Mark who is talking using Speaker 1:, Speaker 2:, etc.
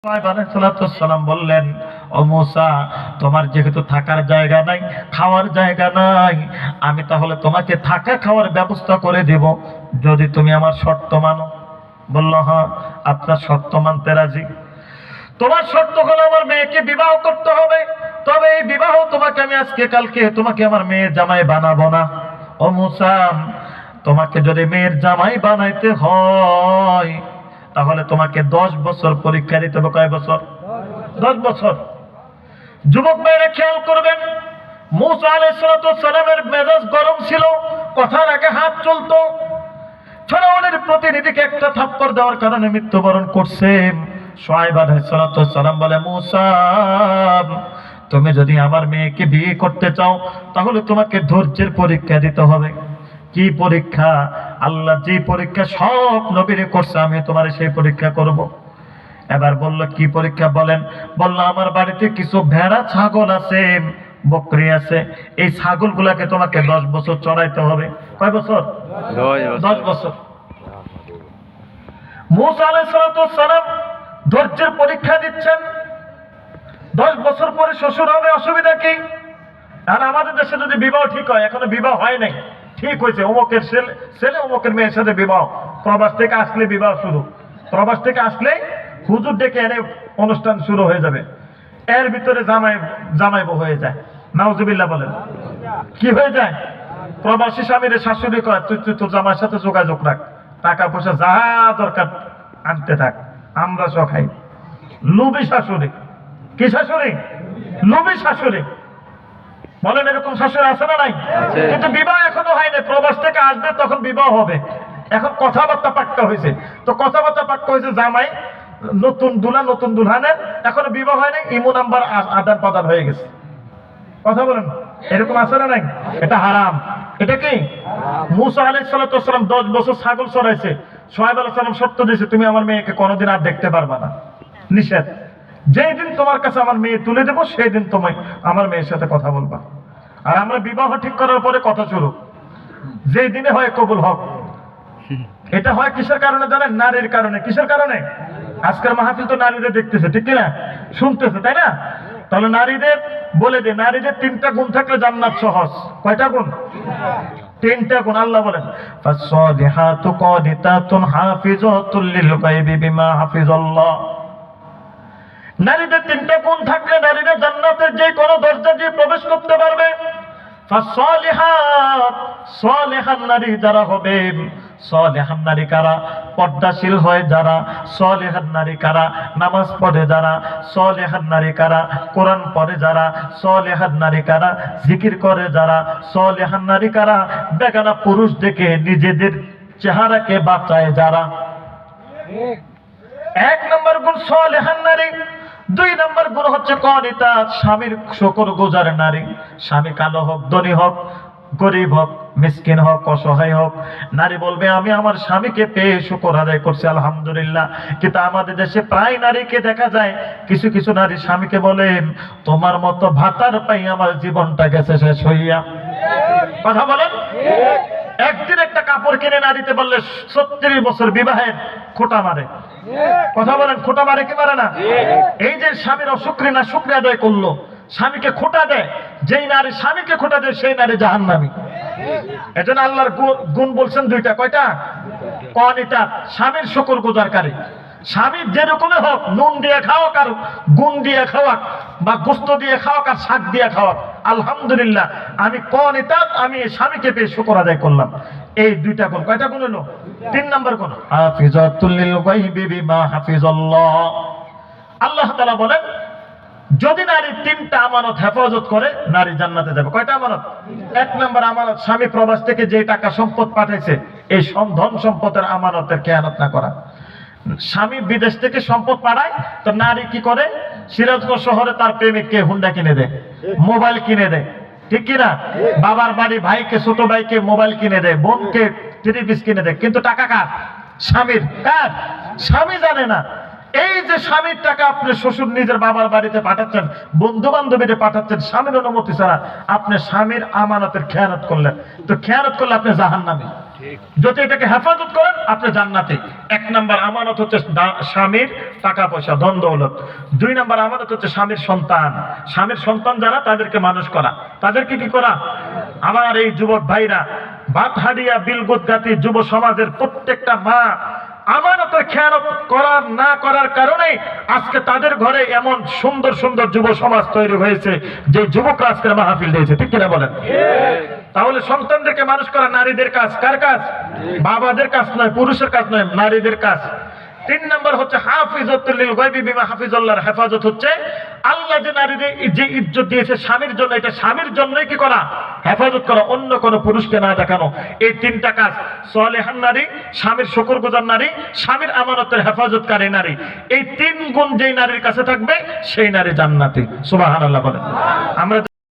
Speaker 1: সালাম বললেন, ও মূসা, তোমার যেহেতু থাকার জায়গা নাই, খাওয়ার জায়গা নাই, আমি তাহলে তোমাকে থাকা খাওয়ার ব্যবস্থা করে দেব যদি তুমি আমার শর্ত মানো। বলল, হ্যাঁ, আপনার শর্ত মানতে রাজি। তোমার শর্ত হলো আমার মেয়েকে বিবাহ করতে হবে, তবে এই বিবাহ তোমাকে আমি আজকে কালকে তোমাকে আমার মেয়ের জামাই বানাবো না। ও মূসা, তোমাকে যদি মেয়ের জামাই বানাইতে হয় তাহলে তোমাকে 10 বছর পরীক্ষা দিতে হবে। কয় বছর? 10 বছর। যুবক ভাইরা খেয়াল করবেন, মূসা আলাইহিস সালামের মেজাজ গরম ছিল, কথার আগে হাত চলতো। ফেরাউনের প্রতিনিধিকে একটা থাপ্পড় দেওয়ার কারণে মৃত্যুবরণ করছে। শুআয়ব আলাইহিস সালাম বলে, মূসা, তুমি যদি আমার মেয়েকে বিয়ে করতে চাও তাহলে তোমাকে ধৈর্যের পরীক্ষা দিতে হবে। কি পরীক্ষা? আল্লাহ যে পরীক্ষা সব নবীরে করছে, আমি তোমার সেই পরীক্ষা করব। এবার বলল, কি পরীক্ষা বলেন? বলল, আমার বাড়িতে কিছু ভেড়া ছাগল আছে, বকরি আছে, এই ছাগলগুলাকে তোমাকে 10 বছর চড়াইতে হবে। কয় বছর? 10 বছর। মূসা আলাইহিস সালাম ধৈর্যের পরীক্ষা দিচ্ছেন। 10 বছর পরে শ্বশুর হবে, অসুবিধা কি? আর আমাদের দেশে যদি বিবাহ ঠিক হয়, এখনো বিবাহ হয় নাই, ঠিক হয়েছে, অমুকের ছেলে অমুকের মেয়ের সাথে বিবাহ, প্রবাস থেকে আসলে বিবাহ শুরু, প্রবাস থেকে আসলে হুজুর ডেকে এনে অনুষ্ঠান শুরু হয়ে যাবে, এর ভিতরে জামাই বউ হয়ে যায়। নাউজুবিল্লাহ বলেন। কি হয়ে যায়? প্রবাসী স্বামীর শাশুড়ি কয়, তুই তোর জামাইয়ের সাথে যোগাযোগ রাখ, টাকা পয়সা যা দরকার আনতে থাক, আমরা সব খাই। লোভী শাশুড়ি। কি শাশুড়ি? লোভী শাশুড়ি। বলেন, এরকম শাশুড়ি আছে না নাই? কিন্তু বিবাহ এখনো হয়নি, প্রবাস থেকে আসবে তখন বিবাহ হবে। এখন কথাবার্তা পাক্কা হয়েছে, তো কথাবার্তা পাক্কা হয়েছে, জামাই নতুন দুলা নতুন দুলহানের, এখনো বিবাহ হয়নি, ইমো নাম্বার আদান প্রদান হয়ে গেছে। কথা বলেন, এরকম আছে না নাই? এটা হারাম। এটা কি? মূসা আলাইহিস সালাম 10 বছর ছাগল চড়াইছে। শুআয়ব আলাইহিস সালাম শর্ত দিয়েছে, তুমি আমার মেয়েকে কোনোদিন আর দেখতে পারবা না, নিষেধ। যেই দিন তোমার কাছে আমার মেয়ে তুলে দেবো সেই দিন তুমি আমার মেয়ের সাথে কথা বলবা। আর আমরা বিবাহ ঠিক করার পরে কথা শুরু, যেই দিনে হয় কবুল হক। এটা হয় কিসের কারণে জানেন? নারীর কারণে। কিসের কারণে? আজকের মাহফিল তো নারীদের দেখতেছে, ঠিক কিনা? শুনতেছে, তাই না? তাহলে নারীদের বলে দে, নারীদের 3টা গুণ থাকলে জান্নাত সহজ। কয়টা গুণ? 3টা গুণ। আল্লাহ বলেন, ফাসসালিহাতু কানিতাতুন হাফিজাতুল লিল গায়বি বিমা হাফিজাল্লাহ। নারীদের 3টা গুণ থাকলে নারীরা জান্নাতের যে কোনো দরজা দিয়ে প্রবেশ করতে পারবে। ফাসসালিহাত, সালেহান নারী যারা হবে, সালেহান নারী কারা? পর্দাশীল হয় যারা। সালেহান নারী কারা? নামাজ পড়ে যারা। সালেহান নারী কারা? কোরআন পড়ে যারা। সালেহান নারী কারা? জিকির করে যারা। সালেহান নারী কারা? বেগানা পুরুষ দেখে নিজেদের চেহারাকে বাঁচায় যারা। 1 নম্বর গুণ সালেহান নারী। 2 নম্বর গুণ হচ্ছে কনিতা, স্বামীর শুকরগুজার নারী। স্বামী কালো হোক, ধনী হোক, গরিব হোক, মিসকিন হোক, অসহায় হোক, নারী বলবে, আমি আমার স্বামীকে পেয়ে শুকর আদায় করছি, আলহামদুলিল্লাহ। কিন্তু আমাদের দেশে প্রায় নারীকে দেখা যায়, কিছু কিছু নারী স্বামীকে বলেন, তোমার মতো ভাতার পাই আমার জীবনটা গেছে শেষ হইয়া। কথা বলেন। একদিন একটা কাপড় কিনে না দিতে বললে 36 বছর বিবাহের খোঁটা মারে। কথা বলেন, খোঁটা মারে কি মারে না? এই যে স্বামীর অশুকরি না শুকরি আদায় করলো, স্বামীকে খোঁটা দেয়, যেই নারী স্বামীকে খোঁটা দেয় সেই নারী জাহান্নামী। এজন্য আল্লাহর গুণ বলছেন 2টা। কয়টা? কনিতা, স্বামীর শুকরগুজারকারী। স্বামীর যেরকমই হোক, নুন দিয়ে খাওয়াক আর গুণ দিয়ে খাওয়াক, বা গোস্ত দিয়ে খাওয়াক আর শাক দিয়ে খাওয়াক, আলহামদুলিল্লাহ আমি কনিতা, আমি স্বামীকে পেয়ে শুকর আদায় করলাম। এই 2টা গুণ। কয়টা গুণ হলো? 3 নম্বর গুণ হাফিজাতুল লিল গায়বি বিমা হাফিজাল্লাহ। আল্লাহ তাআলা বলেন, যদি নারী 3টা আমানত হেফাজত করে নারী জান্নাতে যাবে। কয়টা আমানত? 1 নম্বর আমানত, স্বামী প্রবাস থেকে যে টাকা সম্পদ পাঠাইছে, এই ধন সম্পদের আমানতের খেয়ানত না করা। স্বামী বিদেশ থেকে সম্পদ পাঠায়, তো নারী কি করে? সিরাজগঞ্জ শহরে তার প্রেমিককে হুন্ডা কিনে দেয়, মোবাইল কিনে দেয়, ঠিক কিনা? বাবার বাড়ি ভাইকে, ছোট ভাইকে মোবাইল কিনে দেয়, বোনকে 3 পিস কিনে দেয়, কিন্তু টাকা কার? স্বামীর। কার? স্বামী জানে না। এই যে স্বামীর টাকা আপনি শ্বশুর নিজের বাবার বাড়িতে পাঠাচ্ছেন, বন্ধু বান্ধবীদের পাঠাচ্ছেন স্বামীর অনুমতি ছাড়া, আপনি স্বামীর আমানতের খেয়ানত করলেন। তো খেয়ানত করলে আপনি জাহান্নামী। যদি এটাকে হেফাজত করেন আপনি জান্নাতে। এক নাম্বার আমানত হচ্ছে স্বামীর টাকা পয়সা, ধন দৌলত। দুই নাম্বার আমানত হচ্ছে স্বামীর সন্তান। স্বামীর সন্তান যারা, তাদেরকে মানুষ করা, তাদেরকে কি করা। আমার এই যুবক ভাইরা, বাতহাড়িয়া বিলগুদগাতি যুব সমাজের প্রত্যেকটা মা আমানতের খেয়ানত করার না করার কারণে আজকে তাদের ঘরে এমন সুন্দর সুন্দর যুব সমাজ তৈরি হয়েছে, যে যুবকরা আজকের মাহফিল দিয়েছে, ঠিক কিনা বলেন? তাহলে সন্তানদেরকে মানুষ করা নারীদের কাজ। কার কাজ? বাবাদের কাজ নয়, পুরুষের কাজ নয়, নারীদের কাজ। তিন নম্বর হচ্ছে হাফিজাতুল লিল গায়বি বিমা হাফিজাল্লাহর হেফাজত হচ্ছে আল্লাহ যে নারীদের যে ইজ্জত দিয়েছে স্বামীর জন্য, এটা স্বামীর জন্যই কি করা, হেফাজত করা, অন্য কোনো পুরুষকে না দেখানো। এই তিনটা কাজ, সালেহান নারী, স্বামীর শুকরগুজার নারী, স্বামীর আমানতের হেফাজতকারী নারী, এই তিন গুণ যেই নারীর কাছে থাকবে সেই নারী জান্নাতি। সুবহানাল্লাহ বলেন। আমরা